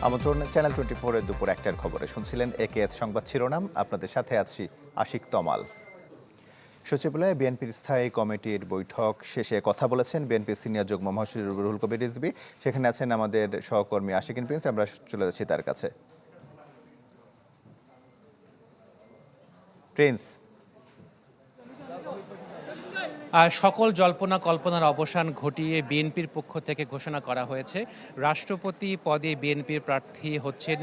আমন্ত্রণ চ্যানেল 24 এর দুপুর 1টার খবরে। শুনছিলেন একেএস সংবাদ শিরোনাম। আপনাদের সাথে আছি আশিক তমাল। সচিবালয়ে বিএনপির স্থায়ী কমিটির বৈঠক শেষে কথা বলেছেন বিএনপির সিনিয়র যুগ্ম মহাসচিব রুহুল কবির রিজভী। সেখানে আছেন আমাদের সহকর্মী আশিকিন প্রিন্স। আমরা চলে যাচ্ছি তার কাছে। প্রিন্স, সকল জল্পনা কল্পনার অবসান ঘটিয়ে বিএনপির পক্ষ থেকে ঘোষণা করা হয়েছে রাষ্ট্রপতি পদে বিএনপির প্রার্থী হচ্ছেন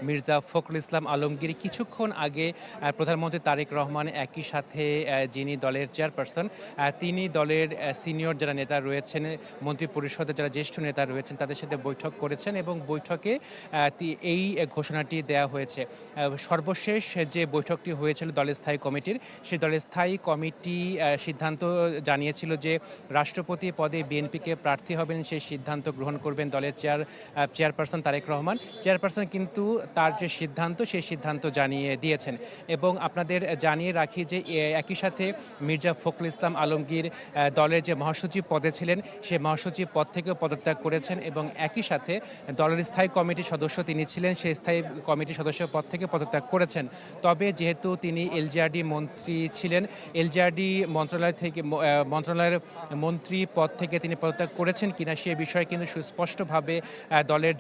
মির্জা ফখরুল ইসলাম আলমগীর। কিছুক্ষণ আগে প্রধানমন্ত্রী তারেক রহমান একই সাথে যিনি দলের চেয়ারপারসন তিনি দলের সিনিয়র যারা নেতা রয়েছেন, মন্ত্রী পরিষদের যারা জ্যেষ্ঠ নেতা রয়েছেন তাদের সাথে বৈঠক করেছেন এবং বৈঠকে এই ঘোষণাটি দেওয়া হয়েছে। সর্বশেষ যে বৈঠকটি হয়েছিল দলের স্থায়ী কমিটির, সেই দলের স্থায়ী কমিটি সিদ্ধান্ত জানিয়েছিল যে রাষ্ট্রপতি পদে বিএনপিকে প্রার্থী হবেন সেই সিদ্ধান্ত গ্রহণ করবেন দলের চেয়ারপারসন তারেক রহমান। চেয়ারপারসন কিন্তু তার যে সিদ্ধান্ত সেই সিদ্ধান্ত জানিয়ে দিয়েছেন এবং আপনাদের জানিয়ে রাখি যে একই সাথে মির্জা ফখরুল ইসলাম আলমগীর দলের যে মহাসচিব পদে ছিলেন সেই মহাসচিব পদ থেকেও পদত্যাগ করেছেন এবং একই সাথে দলের স্থায়ী কমিটির সদস্য তিনি ছিলেন, সেই স্থায়ী কমিটির সদস্য পদ থেকে পদত্যাগ করেছেন। তবে যেহেতু তিনি এলজিআরডি মন্ত্রী ছিলেন, এলজিআরডি মন্ত্রণালয়ের মন্ত্রী পদ থেকে তিনি পদত্যাগ করেছেন কিনা সে বিষয়ে কিন্তু সুস্পষ্টভাবে দলের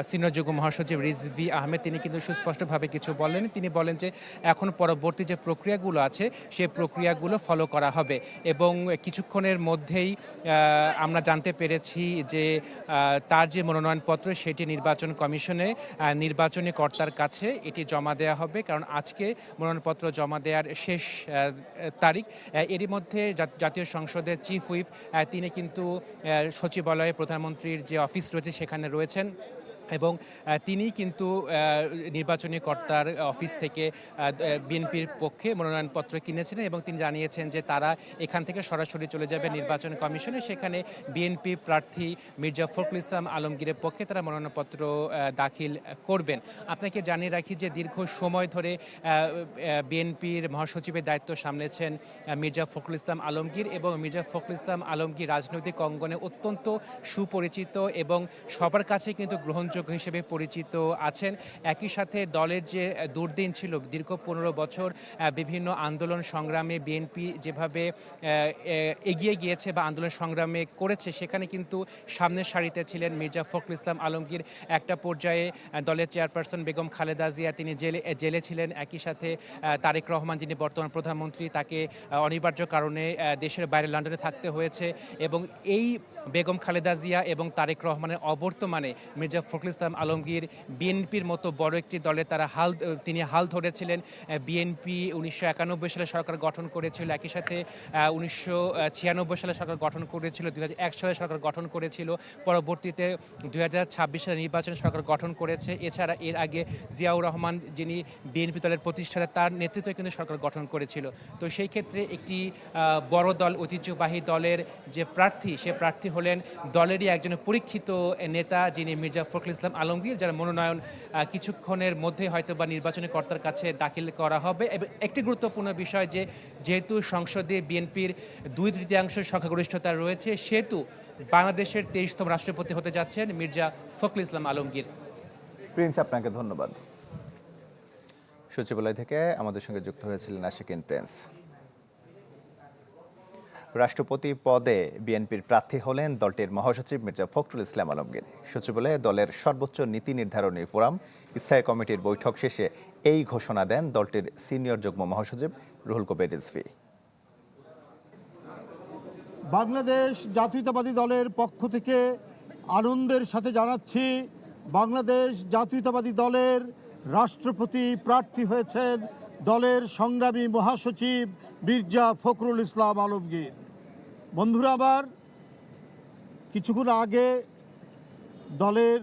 সিনিয়র যুগ্ম মহাসচিব রিজভী আহমেদ তিনি কিন্তু সুস্পষ্টভাবে কিছু বলেন। তিনি বলেন যে এখন পরবর্তী যে প্রক্রিয়াগুলো আছে সেই প্রক্রিয়াগুলো ফলো করা হবে এবং কিছুক্ষণের মধ্যেই আমরা জানতে পেরেছি যে তার যে মনোনয়নপত্র সেটি নির্বাচন কমিশনে নির্বাচনী কর্তার কাছে এটি জমা দেওয়া হবে, কারণ আজকে মনোনয়নপত্র জমা দেওয়ার শেষ তারিখ। এরই মধ্যে জাতীয় সংসদের চিফ হুইপ তিনি কিন্তু সচিবালয়ে প্রধানমন্ত্রীর যে অফিস রয়েছে সেখানে রয়েছেন এবং তিনি কিন্তু নির্বাচনী কর্তার অফিস থেকে বিএনপির পক্ষে মনোনয়নপত্র কিনেছিলেন এবং তিনি জানিয়েছেন যে তারা এখান থেকে সরাসরি চলে যাবে নির্বাচন কমিশনে, সেখানে বিএনপি প্রার্থী মির্জা ফখরুল ইসলাম আলমগীরের পক্ষে তারা মনোনয়নপত্র দাখিল করবেন। আপনাকে জানিয়ে রাখি যে দীর্ঘ সময় ধরে বিএনপির মহাসচিবের দায়িত্ব সামলেছেন মির্জা ফখরুল ইসলাম আলমগীর এবং মির্জা ফখরুল ইসলাম আলমগীর রাজনৈতিক অঙ্গনে অত্যন্ত সুপরিচিত এবং সবার কাছে কিন্তু গ্রহণযোগ্য হিসেবে পরিচিত আছেন। একই সাথে দলের যে দুর্দিন ছিল দীর্ঘ 15 বছর বিভিন্ন আন্দোলন সংগ্রামে বিএনপি যেভাবে এগিয়ে গিয়েছে বা আন্দোলন সংগ্রামে করেছে সেখানে কিন্তু সামনের সারিতে ছিলেন মির্জা ফখরুল ইসলাম আলমগীর। একটা পর্যায়ে দলের চেয়ারপারসন বেগম খালেদা জিয়া তিনি জেলে ছিলেন। একই সাথে তারেক রহমান যিনি বর্তমান প্রধানমন্ত্রী তাকে অনিবার্য কারণে দেশের বাইরে লন্ডনে থাকতে হয়েছে এবং এই বেগম খালেদা জিয়া এবং তারেক রহমানের অবর্তমানে মির্জা ফখরুল ইসলাম আলমগীর বিএনপির মতো বড় একটি দলে তিনি হাল ধরেছিলেন। বিএনপি 1991 সালে সরকার গঠন করেছিল, একই সাথে 1996 সালে সরকার গঠন করেছিল, 2001 সালে সরকার গঠন করেছিল, পরবর্তীতে 2026 সালে নির্বাচনে সরকার গঠন করেছে। এছাড়া এর আগে জিয়াউর রহমান যিনি বিএনপি দলের প্রতিষ্ঠাতা তার নেতৃত্বে কিন্তু সরকার গঠন করেছিল। তো সেই ক্ষেত্রে একটি বড় দল, ঐতিহ্যবাহী দলের যে প্রার্থী সে প্রার্থী হলেন দলেরই একজন পরীক্ষিত নেতা যিনি মির্জা ফখরুল ইসলাম আলমগীর, যার মনোনয়ন কিছুক্ষণের মধ্যে হয়তো বা নির্বাচনী কর্তার কাছে দাখিল করা হবে। এবং একটি গুরুত্বপূর্ণ বিষয় যে যেহেতু সংসদে বিএনপির 2/3 সংখ্যাগরিষ্ঠতা রয়েছে সেহেতু বাংলাদেশের 23তম রাষ্ট্রপতি হতে যাচ্ছেন মির্জা ফখরুল ইসলাম আলমগীর। প্রিন্স, আপনাকে ধন্যবাদ। সচিবালয় থেকে আমাদের সঙ্গে যুক্ত হয়েছিলেন আশিকিন প্রিন্স। রাষ্ট্রপতি পদে বিএনপির প্রার্থী হলেন দলটির মহাসচিব মির্জা ফখরুল ইসলাম আলমগীর। সচিবালয়ে দলের সর্বোচ্চ নীতি নির্ধারণী ফোরাম স্থায়ী কমিটির বৈঠক শেষে এই ঘোষণা দেন দলটির সিনিয়র যুগ্ম মহাসচিব রুহুল কবির রিজভী। বাংলাদেশ জাতীয়তাবাদী দলের পক্ষ থেকে আনন্দের সাথে জানাচ্ছি বাংলাদেশ জাতীয়তাবাদী দলের রাষ্ট্রপতি প্রার্থী হয়েছেন দলের সংগ্রামী মহাসচিব মির্জা ফখরুল ইসলাম আলমগীর। বন্ধুরা আমার, কিছুক্ষণ আগে দলের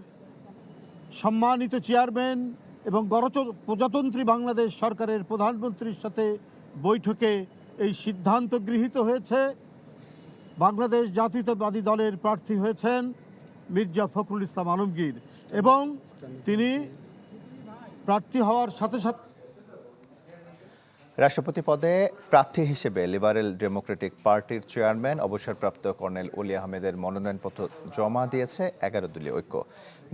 সম্মানিত চেয়ারম্যান এবং প্রজাতন্ত্রী বাংলাদেশ সরকারের প্রধানমন্ত্রীর সাথে বৈঠকে এই সিদ্ধান্ত গৃহীত হয়েছে। বাংলাদেশ জাতীয়তাবাদী দলের প্রার্থী হয়েছেন মির্জা ফখরুল ইসলাম আলমগীর এবং তিনি প্রার্থী হওয়ার সাথে সাথে রাষ্ট্রপতি পদে প্রার্থী হিসেবে লিবারেল ডেমোক্রেটিক পার্টির চেয়ারম্যান অবসরপ্রাপ্ত কর্নেল ওলি আহমেদের মনোনয়নপত্র জমা দিয়েছে 11 দলীয় ঐক্য।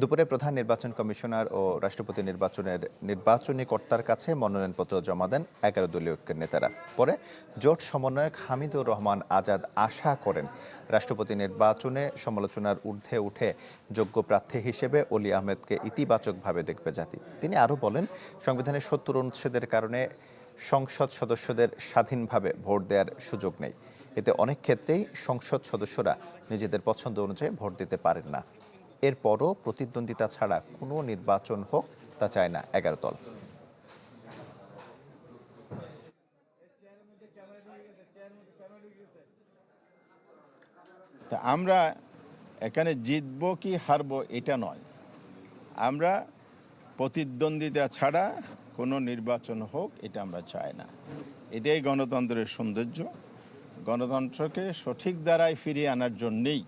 দুপুরে প্রধান নির্বাচন কমিশনার ও রাষ্ট্রপতি নির্বাচনের নির্বাচনী কর্তার কাছে মনোনয়নপত্র জমা দেন 11 দলীয় ঐক্যের নেতারা। পরে জোট সমন্বয়ক হামিদুর রহমান আজাদ আশা করেন রাষ্ট্রপতি নির্বাচনে সমালোচনার ঊর্ধ্বে উঠে যোগ্য প্রার্থী হিসেবে অলি আহমেদকে ইতিবাচকভাবে দেখবে জাতি। তিনি আরও বলেন, সংবিধানের 70 অনুচ্ছেদের কারণে সংসদ সদস্যদের স্বাধীনভাবে ভোট দেওয়ার সুযোগ নেই। এতে অনেক ক্ষেত্রেই সংসদ সদস্যরা নিজেদের পছন্দ অনুযায়ী ভোট দিতে পারেন না। এরপরও প্রতিদ্বন্দ্বিতা ছাড়া কোনো নির্বাচন হোক তা চায় না 11 দল। তা আমরা এখানে জিতবো কি হারবো এটা নয়, আমরা প্রতিদ্বন্দ্বিতা ছাড়া কোনো নির্বাচন হোক এটা আমরা চাই না। এটাই গণতন্ত্রের সৌন্দর্য। গণতন্ত্রকে সঠিক দ্বারায় ফিরিয়ে আনার জন্যেই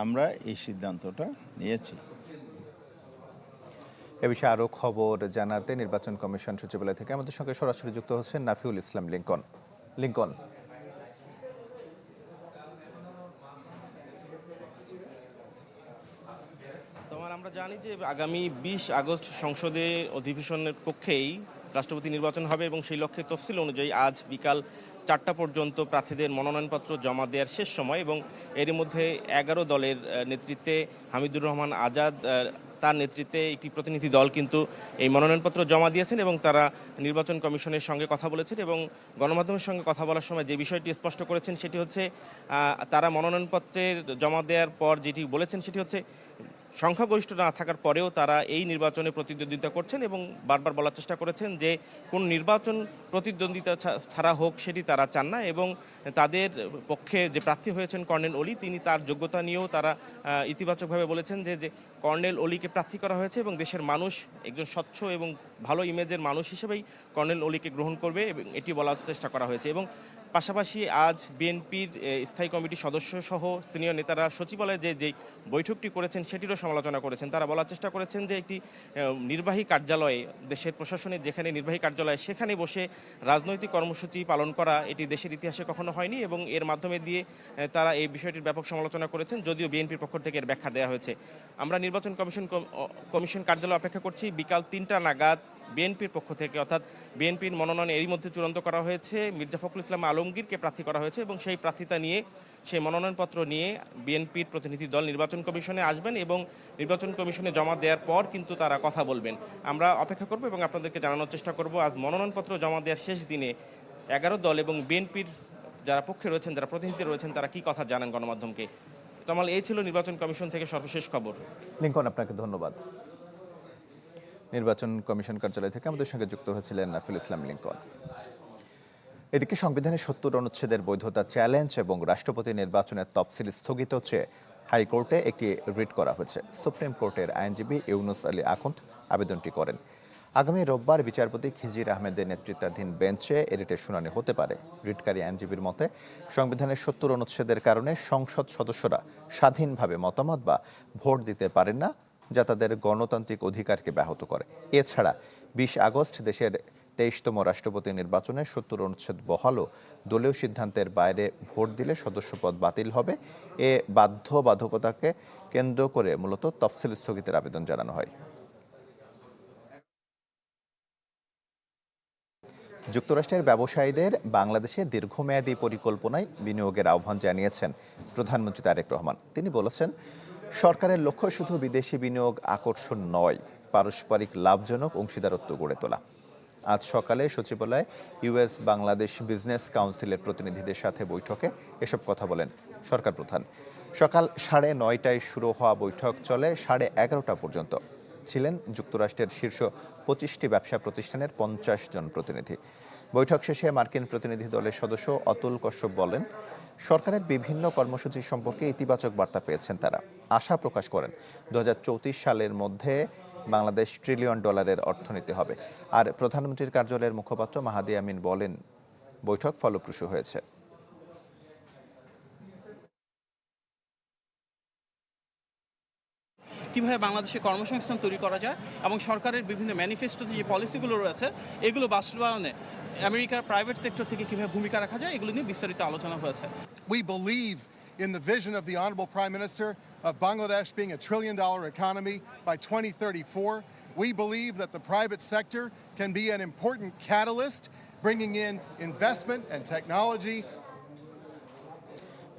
আমরা এই সিদ্ধান্তটা নিয়েছি। এ বিষয়ে আরও খবর জানাতে নির্বাচন কমিশন সচিবালয় থেকে আমাদের সঙ্গে সরাসরি যুক্ত হচ্ছেন নাফিউল ইসলাম লিঙ্কন। আমরা জানি যে আগামী 20 আগস্ট সংসদে অধিবেশনের কক্ষেই রাষ্ট্রপতি নির্বাচন হবে এবং সেই লক্ষ্যে তফসিল অনুযায়ী আজ বিকাল 4টা পর্যন্ত প্রার্থীদের মনোনয়নপত্র জমা দেওয়ার শেষ সময় এবং এর মধ্যে 11 দলের নেতৃত্বে হামিদুর রহমান আজাদ তার নেতৃত্বে একটি প্রতিনিধি দল কিন্তু এই মনোনয়নপত্র জমা দিয়েছেন এবং তারা নির্বাচন কমিশনের সঙ্গে কথা বলেছেন এবং গণমাধ্যমের সঙ্গে কথা বলার সময় যে বিষয়টি স্পষ্ট করেছেন সেটি হচ্ছে তারা মনোনয়নপত্রের জমা দেওয়ার পর যেটি বলেছেন সেটি হচ্ছে সংখ্যাগরিষ্ঠ না থাকার পরেও তারা এই নির্বাচনে প্রতিদ্বন্দ্বিতা করছেন এবং বারবার বলার চেষ্টা করেছেন যে কোন নির্বাচন প্রতিদ্বন্দ্বিতা ছাড়া হোক সেটি তারা চান না এবং তাদের পক্ষে যে প্রার্থী হয়েছেন কর্নেল অলি তিনি তার যোগ্যতা নিয়েও তারা ইতিবাচকভাবে বলেছেন যে কর্নেল অলিকে প্রার্থী করা হয়েছে এবং দেশের মানুষ একজন স্বচ্ছ এবং ভালো ইমেজের মানুষ হিসেবেই কর্নেল অলিকে গ্রহণ করবে এবং এটি বলার চেষ্টা করা হয়েছে এবং পাশাপাশি আজ বিএনপির স্থায়ী কমিটির সদস্য সহ সিনিয়র নেতারা সচিবালয়ে যে বৈঠকটি করেছেন সেটিরও সমালোচনা করেছেন। তারা বলার চেষ্টা করেছেন যে একটি নির্বাহী কার্যালয়ে দেশের প্রশাসনের যেখানে নির্বাহী কার্যালয় সেখানে বসে রাজনৈতিক কর্মসূচি পালন করা এটি দেশের ইতিহাসে কখনো হয়নি এবং এর মাধ্যমে দিয়ে তারা এই বিষয়টির ব্যাপক সমালোচনা করেছেন, যদিও বিএনপির পক্ষ থেকে এর ব্যাখ্যা দেওয়া হয়েছে। আমরা নির্বাচন কমিশন কার্যালয় অপেক্ষা করছি বিকাল 3টা নাগাদ বিএনপির পক্ষ থেকে, অর্থাৎ বিএনপির মনোনয়ন এরই মধ্যে চূড়ান্ত করা হয়েছে, মির্জা ফখরুল ইসলাম আলমগীরকে প্রার্থী করা হয়েছে এবং সেই প্রার্থিতা নিয়ে সেই মনোনয়নপত্র নিয়ে বিএনপির প্রতিনিধি দল নির্বাচন কমিশনে আসবেন এবং নির্বাচন কমিশনে জমা দেওয়ার পর কিন্তু তারা কথা বলবেন। আমরা অপেক্ষা করব এবং আপনাদেরকে জানানোর চেষ্টা করব আজ মনোনয়নপত্র জমা দেওয়ার শেষ দিনে 11 দল এবং বিএনপির যারা পক্ষে রয়েছেন, যারা প্রতিনিধি রয়েছেন, তারা কি কথা জানান গণমাধ্যমকে। তমাল, এই ছিল নির্বাচন কমিশন থেকে সর্বশেষ খবর। লিঙ্কন, আপনাকে ধন্যবাদ। নির্বাচন কমিশন কার্যালয় থেকে আমাদের সঙ্গে যুক্ত হয়েছিলেন নাফিউল ইসলাম লিঙ্কন। এদিকে সংবিধানের 70 অনুচ্ছেদের বৈধতা চ্যালেঞ্জ এবং রাষ্ট্রপতি নির্বাচনের তফসিল স্থগিত চেয়ে হাইকোর্টে একটি রিট করা হয়েছে। সুপ্রিম কোর্টের আইনজীবী ইউনুস আলী আখুন্দ আবেদনটি করেন। আগামী রোববার বিচারপতি খিজির আহমেদের নেতৃত্বাধীন বেঞ্চে এ রিটের শুনানি হতে পারে। রিটকারী আইনজীবীর মতে, সংবিধানের 70 অনুচ্ছেদের কারণে সংসদ সদস্যরা স্বাধীনভাবে মতামত বা ভোট দিতে পারেন না, যা তাদের গণতান্ত্রিক অধিকারকে ব্যাহত করে। এছাড়া 20 আগস্ট দেশের 23তম রাষ্ট্রপতি নির্বাচনে 70 অনুচ্ছেদ বহালও দলীয় সিদ্ধান্তের বাইরে ভোট দিলে সদস্যপদ বাতিল হবে। এ বাধ্যবাধকতাকে কেন্দ্র করে মূলত তফসিল স্থগিতের আবেদন জানানো হয়। যুক্তরাষ্ট্রের ব্যবসায়ীদের বাংলাদেশে দীর্ঘমেয়াদী পরিকল্পনায় বিনিয়োগের আহ্বান জানিয়েছেন প্রধানমন্ত্রী তারেক রহমান। তিনি বলেছেন, সরকারের লক্ষ্য শুধু বিদেশি বিনিয়োগ আকর্ষণ নয়, পারস্পরিক লাভজনক অংশীদারত্ব গড়ে তোলা। আজ সকালে সচিবালয়ে ইউএস বাংলাদেশ বিজনেস কাউন্সিলের প্রতিনিধিদের সাথে বৈঠকে এসব কথা বলেন সরকার প্রধান। সকাল 9:30টায় শুরু হওয়া বৈঠক চলে 11:30টা পর্যন্ত। ছিলেন যুক্তরাষ্ট্রের শীর্ষ 25টি ব্যবসা প্রতিষ্ঠানের 50 জন প্রতিনিধি। বৈঠক শেষে মার্কিন প্রতিনিধি দলের সদস্য অতুল কশ্যপ বলেন, সরকারের বিভিন্ন কর্মসূচি সম্পর্কে ইতিবাচক বার্তা পেয়েছেন তারা। আশা প্রকাশ করেন 2034 সালের মধ্যে বাংলাদেশ $1 ট্রিলিয়ন অর্থনীতি হবে। আর প্রধানমন্ত্রীর কার্যালয়ের মুখপাত্র মাহাদি আমিন বলেন, বৈঠক ফলপ্রসূ হয়েছে। কীভাবে বাংলাদেশে কর্মসংস্থান তৈরি করা যায় এবং সরকারের বিভিন্ন ম্যানিফেস্টোতে যে পলিসিগুলো রয়েছে এগুলো বাস্তবায়নে আমেরিকার প্রাইভেট সেক্টর থেকে কীভাবে ভূমিকা রাখা যায় এগুলো নিয়ে বিস্তারিত আলোচনা হয়েছে। We believe in the vision of the Honorable Prime Minister of Bangladesh being a $1 trillion economy by 2034. We believe that the private sector can be an important catalyst, bringing in investment and technology.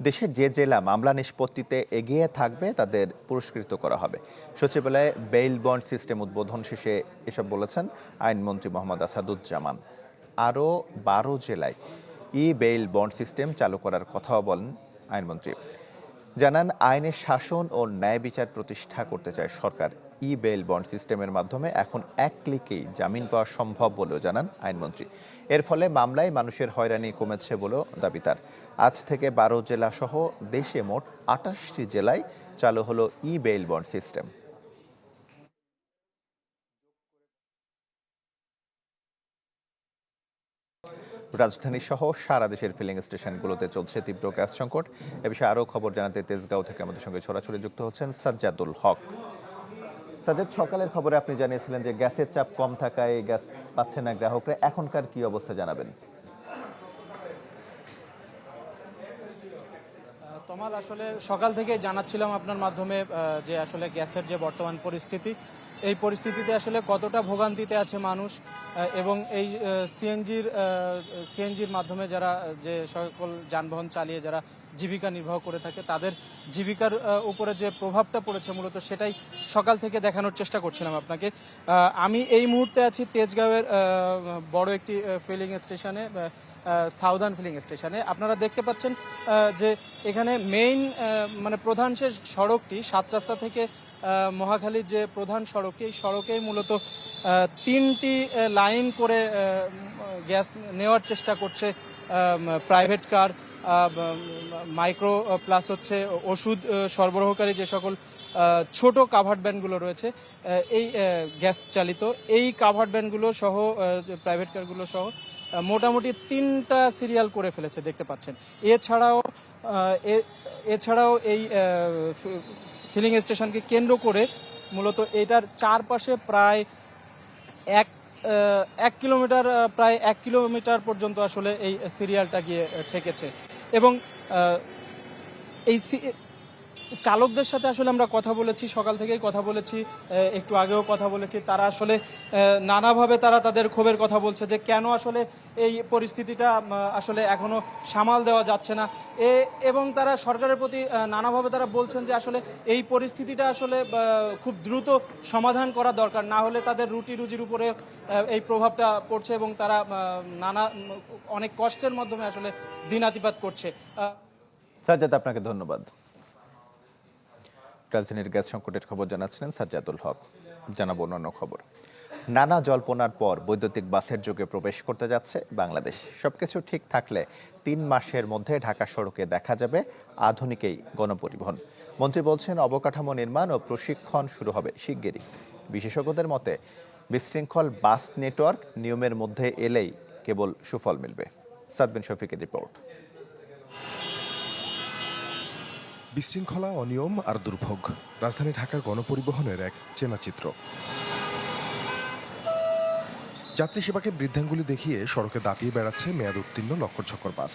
দেশে যে জেলা মামলা নিষ্পত্তিতে এগিয়ে থাকবে তাদের পুরস্কৃত করা হবে। সচিবালয়ে বেইল বন্ড সিস্টেম উদ্বোধন শেষে এসব বলেছেন আইনমন্ত্রী মোহাম্মদ আসাদুজ্জামান। আরও 12 জেলায় বেইল বন্ড সিস্টেম চালু করার কথাও বলেন আইনমন্ত্রী। জানান, আইনের শাসন ও ন্যায় বিচার প্রতিষ্ঠা করতে চায় সরকার। বেইল বন্ড সিস্টেমের মাধ্যমে এখন এক ক্লিকেই জামিন পাওয়া সম্ভব বলেও জানান আইনমন্ত্রী। এর ফলে মামলায় মানুষের হয়রানি কমেছে বলেও দাবি তার। আজ থেকে 12 জেলা সহ দেশে মোট 28টি জেলায় চালু হলো বেইল বন্ড সিস্টেম। রাজধানী সহ সারা দেশের ফিলিং স্টেশনগুলোতে চলছে তীব্র গ্যাস সংকট। এ বিষয়ে আরও খবর জানাতে তেজগাঁও থেকে আমাদের সঙ্গে সরাসরি যুক্ত হচ্ছেন সাজ্জাদুল হক। সাজ্জাদ, সকালের খবরে আপনি জানিয়েছিলেন যে গ্যাসের চাপ কম থাকায় গ্যাস পাচ্ছে না গ্রাহকরা, এখনকার কি অবস্থা জানাবেন? তমাল, আসলে সকাল থেকে জানাচ্ছিলাম আপনার মাধ্যমে যে আসলে গ্যাসের যে বর্তমান পরিস্থিতি, এই পরিস্থিতিতে আসলে কতটা ভোগান্তিতে আছে মানুষ, এবং এই সিএনজির মাধ্যমে যারা যে সকল যানবাহন চালিয়ে যারা জীবিকা নির্বাহ করে থাকে তাদের জীবিকার উপরে যে প্রভাবটা পড়েছে মূলত সেটাই সকাল থেকে দেখানোর চেষ্টা করছিলাম আপনাকে। আমি এই মুহূর্তে আছি তেজগাঁওয়ের বড় একটি ফিলিং স্টেশনে, সাউদার্ন ফিলিং স্টেশনে। আপনারা দেখতে পাচ্ছেন যে এখানে মেইন মানে প্রধান সে সড়কটি 7 রাস্তা থেকে মহাখালীর যে প্রধান সড়কটি, এই সড়কেই মূলত 3টি লাইন করে গ্যাস নেওয়ার চেষ্টা করছে প্রাইভেট কার, মাইক্রো প্লাস হচ্ছে ওষুধ সরবরাহকারী যে সকল ছোট কাভার্ড ভ্যানগুলো রয়েছে, এই গ্যাস চালিত এই কাভার্ড ভ্যানগুলো সহ প্রাইভেট কারগুলো সহ মোটামুটি 3টা সিরিয়াল করে ফেলেছে দেখতে পাচ্ছেন। এছাড়াও এই ফিলিং স্টেশনকে কেন্দ্র করে মূলত এটার চারপাশে প্রায় এক কিলোমিটার পর্যন্ত আসলে এই সিরিয়ালটা গিয়ে ঠেকেছে। এবং এই চালকদের সাথে আসলে আমরা কথা বলেছি, সকাল থেকেই কথা বলেছি, একটু আগেও কথা বলেছি। তারা আসলে নানাভাবে তাদের ক্ষোভের কথা বলছে যে কেন আসলে এই পরিস্থিতিটা আসলে এখনো সামাল দেওয়া যাচ্ছে না, এবং তারা সরকারের প্রতি নানাভাবে তারা বলছেন যে আসলে এই পরিস্থিতিটা আসলে খুব দ্রুত সমাধান করা দরকার, না হলে তাদের রুজির উপরে এই প্রভাবটা পড়ছে এবং তারা অনেক কষ্টের মাধ্যমে আসলে দিনাতিপাত করছে। সাজ্জাদ, আপনাকে ধন্যবাদ। রাজধানীর গ্যাস সংকটের খবর জানাচ্ছিলেন সাজ্জাদুল হক। জানাবো অন্যান্য খবর। নানা জল্পনার পর বৈদ্যুতিক বাসের যুগে প্রবেশ করতে যাচ্ছে বাংলাদেশ। সবকিছু ঠিক থাকলে 3 মাসের মধ্যে ঢাকা সড়কে দেখা যাবে আধুনিক এই গণপরিবহন। মন্ত্রী বলছেন, অবকাঠামো নির্মাণ ও প্রশিক্ষণ শুরু হবে শিগগিরই। বিশেষজ্ঞদের মতে বিশৃঙ্খল বাস নেটওয়ার্ক নিয়মের মধ্যে এলেই কেবল সুফল মিলবে। সাদবিন শফিকের রিপোর্ট। বিশৃঙ্খলা, অনিয়ম আর দুর্ভোগ রাজধানী ঢাকার গণপরিবহনের এক চেনা চিত্র। যাত্রী সেবাকে বৃদ্ধাঙ্গুলি দেখিয়ে সড়কে দাপিয়ে বেড়াচ্ছে মেয়াদ উত্তীর্ণ লক্কর বাস।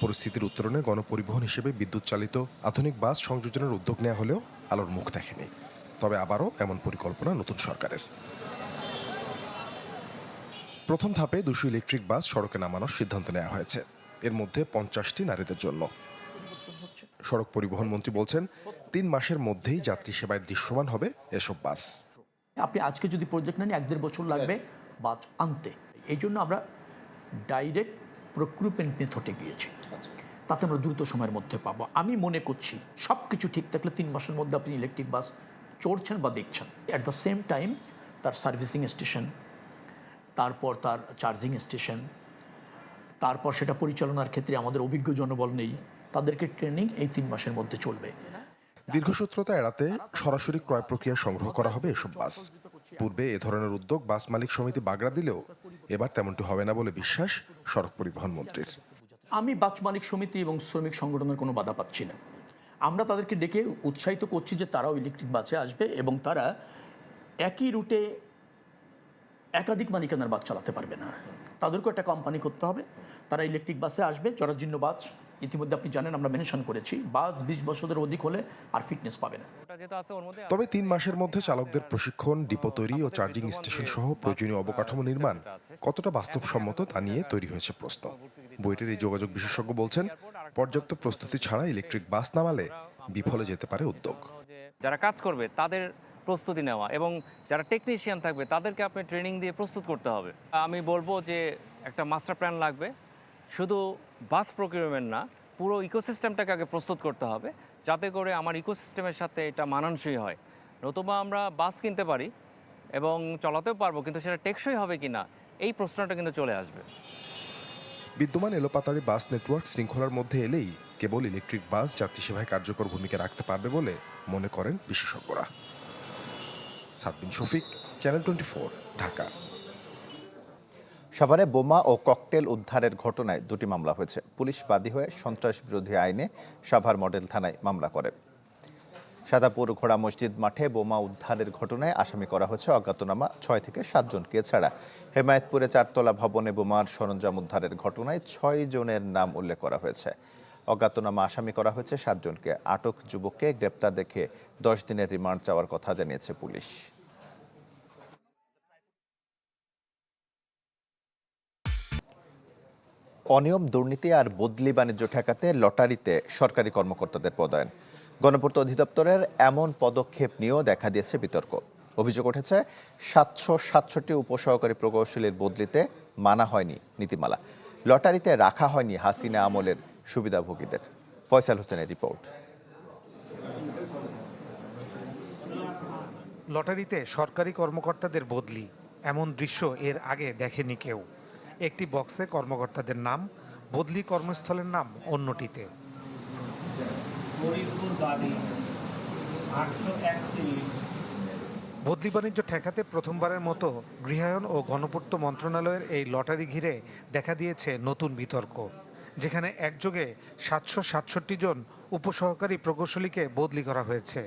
পরিস্থিতির উত্তরণে গণপরিবহন হিসেবে বিদ্যুৎ চালিত আধুনিক বাস সংযোজনের উদ্যোগ নেওয়া হলেও আলোর মুখ দেখেনি। তবে আবারও এমন পরিকল্পনা নতুন সরকারের। প্রথম ধাপে 200 ইলেকট্রিক বাস সড়কে নামানোর সিদ্ধান্ত নেওয়া হয়েছে। এর মধ্যে 50টি নারীদের জন্য। সড়ক পরিবহন মন্ত্রী বলছেন, 3 মাসের মধ্যেই যাত্রী সেবায় দৃশ্যমান হবে এসব বাস। আপনি আজকে যদি প্রজেক্ট নেন 1-1.5 বছর লাগবে বাস আনতে। এই জন্য আমরা ডাইরেক্ট প্রক্রুটমেন্ট মেথডে গিয়েছি, তাতে আমরা দ্রুত সময়ের মধ্যে পাবো। আমি মনে করছি সব কিছু ঠিক থাকলে 3 মাসের মধ্যে আপনি ইলেকট্রিক বাস চড়ছেন বা দেখছেন। অ্যাট দ্য সেম টাইম তার সার্ভিসিং স্টেশন, তারপর তার চার্জিং স্টেশন, তারপর সেটা পরিচালনার ক্ষেত্রে আমাদের অভিজ্ঞ জনবল নেই, তাদেরকে ট্রেনিং এই 3 মাসের মধ্যে চলবে। দীর্ঘসূত্রতা এড়াতে সরাসরি ক্রয় প্রক্রিয়া সংগ্রহ করা হবে এসব বাস। পূর্বে এ ধরনের উদ্যোগ বাস মালিক সমিতি বাগড়া দিলেও এবার তেমনটি হবে না বলে বিশ্বাস সড়ক পরিবহন মন্ত্রীর। আমি বাস মালিক সমিতি এবং শ্রমিক সংগঠনের কোনো বাধা পাচ্ছি না। আমরা তাদেরকে ডেকে উৎসাহিত করছি যে তারাও ইলেকট্রিক বাসে আসবে এবং তারা একই রুটে একাধিক মালিকানার বাস চালাতে পারবে না। তাদেরকেও একটা কোম্পানি করতে হবে, তারা ইলেকট্রিক বাসে আসবে, জরাজীর্ণ বাস ইতিমধ্যে আপনি জানেন আমরা মেনশন করেছি, বাস 20 বছরের অধিক হলে আর ফিটনেস পাবে না। তবে 3 মাসের মধ্যে চালকদের প্রশিক্ষণ, ডিপো তৈরি ও চার্জিং স্টেশন সহ প্রয়োজনীয় অবকাঠামো নির্মাণ কতটা বাস্তবসম্মত তা নিয়ে তৈরি হয়েছে প্রশ্ন। বুয়েটের এই যোগাযোগ বিশেষজ্ঞ বলছেন, পর্যাপ্ত প্রস্তুতি ছাড়া ইলেকট্রিক বাস নামালে বিফলে যেতে পারে উদ্যোগ। যারা কাজ করবে তাদের প্রস্তুতি নেওয়া এবং যারা টেকনিশিয়ান থাকবে তাদেরকে আপনি ট্রেনিং দিয়ে প্রস্তুত করতে হবে। আমি বলবো যে একটা মাস্টার প্ল্যান লাগবে, শুধু বাস প্রকিউরমেন্ট না, পুরো ইকোসিস্টেমটাকে আগে প্রস্তুত করতে হবে যাতে করে আমার ইকোসিস্টেমের সাথে এটা মানানসই হয়। নতুবা আমরা বাস কিনতে পারি এবং চলাতেও পারবো, কিন্তু সেটা টেকসই হবে কি না এই প্রশ্নটা কিন্তু চলে আসবে। বিদ্যমান এলোপাতাড়ি বাস নেটওয়ার্ক শৃঙ্খলার মধ্যে এলেই কেবল ইলেকট্রিক বাস যাত্রী সেবায় কার্যকর ভূমিকা রাখতে পারবে বলে মনে করেন বিশেষজ্ঞরা। সাদবিন শফিক, চ্যানেল 24, ঢাকা। সাভারে বোমা ও ককটেল উদ্ধারের ঘটনায় 2টি মামলা হয়েছে। পুলিশ বাদী হয়ে সন্ত্রাস বিরোধী আইনে সাভার মডেল থানায় মামলা করে। সাদাপুর ঘোড়া মসজিদ মাঠে বোমা উদ্ধারের ঘটনায় আসামি করা হয়েছে অজ্ঞাতনামা 6 থেকে 7 জনকে। এছাড়া হেমায়েতপুরে 4তলা ভবনে বোমার সরঞ্জাম উদ্ধারের ঘটনায় 6 জনের নাম উল্লেখ করা হয়েছে। অজ্ঞাতনামা আসামি করা হয়েছে 7 জনকে। আটক যুবককে গ্রেপ্তার দেখে 10 দিনের রিমান্ড চাওয়ার কথা জানিয়েছে পুলিশ। অনিয়ম, দুর্নীতি আর বদলি বাণিজ্য ঠেকাতে লটারিতে সরকারি কর্মকর্তাদের পদায়ন। গণপূর্ত অধিদপ্তরের এমন পদক্ষেপ নিয়েও দেখা দিয়েছে বিতর্ক। অভিযোগ উঠেছে 767 উপসহকারী প্রকৌশলীর বদলিতে মানা হয়নি নীতিমালা। লটারিতে রাখা হয়নি হাসিনা আমলের সুবিধাভোগীদের। ফয়সাল হোসেনের রিপোর্ট। লটারিতে সরকারি কর্মকর্তাদের বদলি, এমন দৃশ্য এর আগে দেখেনি কেউ। একটি বক্সে কর্মকর্তাদের নাম, বদলি কর্মস্থলের নাম অন্যটিতে। বদলি বাণিজ্য ঠেকাতে প্রথমবারের মতো গৃহায়ন ও গণপূর্ত মন্ত্রণালয়ের এই লটারি ঘিরে দেখা দিয়েছে নতুন বিতর্ক, যেখানে একযোগে 767 জন উপসহকারী প্রকৌশলীকে বদলি করা হয়েছে।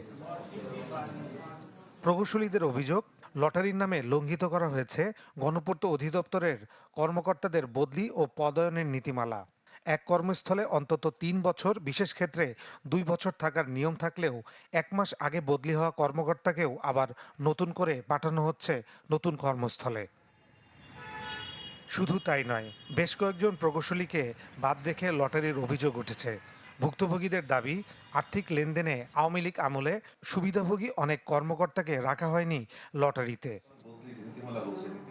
প্রকৌশলীদের অভিযোগ, লটারির নামে লঙ্ঘিত করা হয়েছে গণপূর্ত অধিদপ্তরের কর্মকর্তাদের বদলি ও পদায়নের নীতিমালা। এক কর্মস্থলে অন্তত 3 বছর, বিশেষ ক্ষেত্রে 2 বছর থাকার নিয়ম থাকলেও 1 মাস আগে বদলি হওয়া কর্মকর্তাকেও আবার নতুন করে পাঠানো হচ্ছে নতুন কর্মস্থলে। শুধু তাই নয়, বেশ কয়েকজন প্রকৌশলীকে বাদ রেখে লটারির অভিযোগ উঠেছে। ভুক্তভোগীদের দাবি, আর্থিক লেনদেনে আওয়ামী লীগ আমলে সুবিধাভোগী অনেক কর্মকর্তাকে রাখা হয়নি লটারিতে।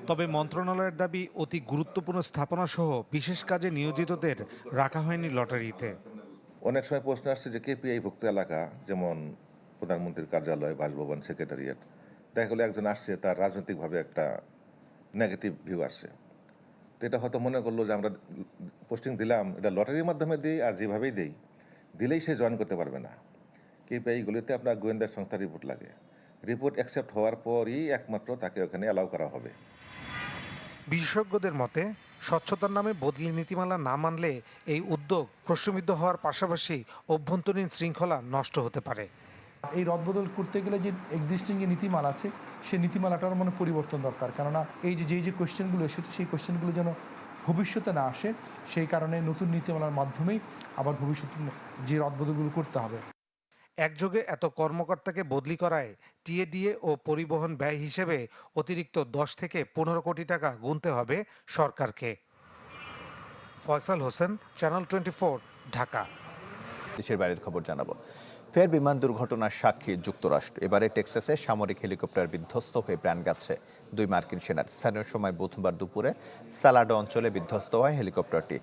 তবে মন্ত্রণালয়ের দাবি, অতি গুরুত্বপূর্ণ স্থাপনা সহ বিশেষ কাজে নিয়োজিতদের রাখা হয়নি লটারিতে। অনেক সময় প্রশ্ন আসছে যে কেপিআই ভুক্ত এলাকা, যেমন প্রধানমন্ত্রীর কার্যালয়, বাসভবন, সেক্রেটারিয়েট, দেখা গেলো একজন আসছে, তার রাজনৈতিকভাবে একটা নেগেটিভ ভিউ আসছে, তো এটা হয়তো মনে করলো যে আমরা পোস্টিং দিলাম, এটা লটারির মাধ্যমে দিই আর যেভাবেই দিলেই সে জয়েন করতে পারবে না। কেপিআইগুলিতে আপনার গোয়েন্দা সংস্থার রিপোর্ট লাগে, রিপোর্ট অ্যাকসেপ্ট হওয়ার পরই একমাত্র তাকে ওখানে অ্যালাউ করা হবে। বিশেষজ্ঞদের মতে, স্বচ্ছতার নামে বদলি নীতিমালা না মানলে এই উদ্যোগ প্রশ্নবিদ্ধ হওয়ার পাশাপাশি অভ্যন্তরীণ শৃঙ্খলা নষ্ট হতে পারে। এই রদবদল করতে গেলে যে এক্সিস্টিং যে নীতিমালা আছে, সেই নীতিমালাটার মানে পরিবর্তন দরকার। কেননা এই যে কোয়েশ্চেনগুলো এসেছে, সেই কোয়েশ্চেনগুলো যেন ভবিষ্যতে না আসে, সেই কারণে নতুন নীতিমালার মাধ্যমেই আবার ভবিষ্যতে যে রদবদলগুলো করতে হবে। একযোগে এত কর্মকর্তাকে বদলি করায় টিএডিএ ও পরিবহন ব্যয় হিসেবে অতিরিক্ত 10 থেকে 15 কোটি টাকা গুনতে হবে সরকারকে। ফয়সাল হোসেন, চ্যানেল 24, ঢাকা। দেশের বাইরের খবর জানাবো। ফের বিমান দুর্ঘটনার সাক্ষী যুক্তরাষ্ট্র। এবারে টেক্সাসে সামরিক হেলিকপ্টার বিধ্বস্ত হয়ে প্রাণ গেছে 2 মার্কিন সেনার। স্থানীয় সময় বুধবার দুপুরে সালাডো অঞ্চলে বিধ্বস্ত হয় হেলিকপ্টারটি।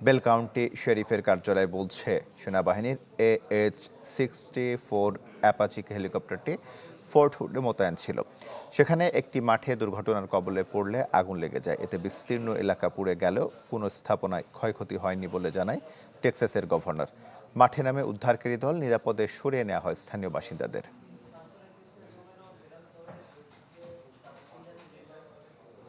বেল কাউন্টি শেরিফের কার্যালয় বলছে, সেনাবাহিনীর AH-64 অ্যাপাচি হেলিকপ্টারটি ফোর্ট হুডে মোতায়েন ছিল। সেখানে একটি মাঠে দুর্ঘটনার কবলে পড়লে আগুন লেগে যায়। এতে বিস্তীর্ণ এলাকা পুড়ে গেলেও কোনো স্থাপনায় ক্ষয়ক্ষতি হয়নি বলে জানায় টেক্সাসের গভর্নর। মাঠে নামে উদ্ধারকারী দল, নিরাপদে সরিয়ে নেওয়া হয় স্থানীয় বাসিন্দাদের।